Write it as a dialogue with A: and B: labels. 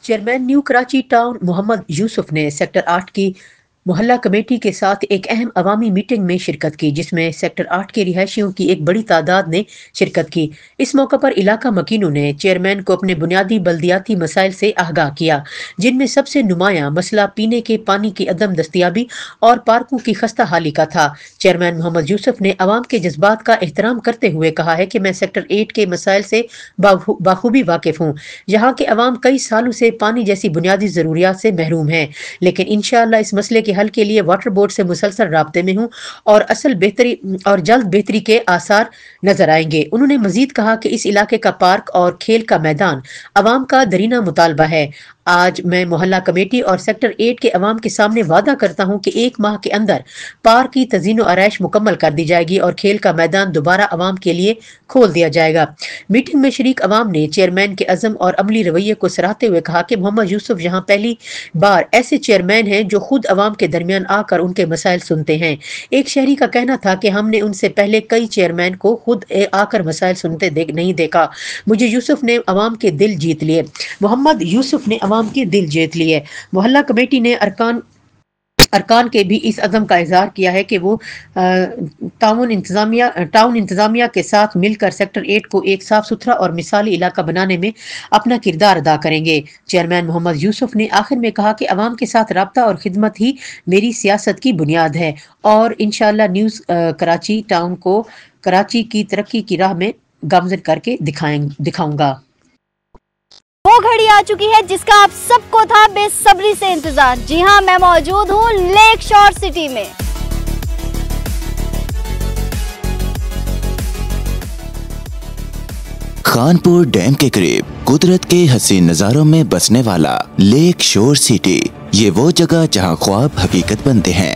A: Chairman new Karachi town Mohammad Yousuf ने sector 8 की मोहल्ला कमेटी के साथ एक अहम अवामी मीटिंग में शिरकत की, जिसमें सेक्टर 8 के रिहायशियों की एक बड़ी तादाद ने शिरकत की। इस मौके पर इलाका मकीनों ने चेयरमैन को अपने बुनियादी बल्दियाती मसाइल से आगाह किया, जिनमें सबसे नुमाया मसला पीने के पानी की अदम दस्तियाबी और पार्कों की खस्ता हाली का था। चेयरमैन मोहम्मद यूसुफ ने अवाम के जज्बात का एहतराम करते हुए कहा है कि मैं सेक्टर 8 के मसाइल से बाखूबी वाकिफ हूँ। यहाँ के अवाम कई सालों से पानी जैसी बुनियादी जरूरियात से महरूम है, लेकिन इंशाअल्लाह इस मसले के हल के लिए वाटर बोर्ड से मुसलसल राब्ते में हूँ और जल्द बेहतरी के आसार नजर आएंगे। उन्होंने मजीद कहा कि इस इलाके का पार्क और खेल का मैदान अवाम का दरीना मुतालबा है। आज मैं मोहल्ला कमेटी और सेक्टर 8 के अवाम के सामने वादा करता हूं कि 1 माह के अंदर पार्क की तज़ीनो आरैश मुकम्मल कर दी जाएगी और खेल का मैदान दोबारा अवाम के लिए खोल दिया जाएगा। मीटिंग में शरीक अवाम ने चेयरमैन के अज़म और अमली रवैये को सराहते हुए कहा कि मोहम्मद यूसुफ यहाँ पहली बार ऐसे चेयरमैन हैं जो खुद अवाम के दरमियान आकर उनके मसाइल सुनते हैं। एक शहरी का कहना था कि हमने उनसे पहले कई चेयरमैन को खुद आकर मसाइल सुनते नहीं देखा। मुझे यूसुफ ने अवाम के दिल जीत लिए। मोहम्मद यूसुफ ने अवाम के दिल जीत लिए। मोहल्ला कमेटी ने अरकान के भी इस अज़म का इज़हार किया है कि वो टाउन इंतज़ामिया के साथ मिलकर सेक्टर 8 को एक साफ सुथरा और मिसाली इलाका बनाने में अपना किरदार अदा करेंगे। चेयरमैन मोहम्मद यूसुफ ने आखिर में कहा कि अवाम के साथ राब्ता और खिदमत ही मेरी सियासत की बुनियाद है और इंशाअल्लाह न्यूज़ कराची टाउन को कराची की तरक्की की राह में गामज़न करके दिखाऊंगा।
B: वो घड़ी आ चुकी है जिसका आप सबको था बेसब्री से इंतजार। जी हां, मैं मौजूद हूं लेक शोर सिटी में।
C: खानपुर डैम के करीब कुदरत के हसीन नजारों में बसने वाला लेक शोर सिटी, ये वो जगह जहां ख्वाब हकीकत बनते हैं।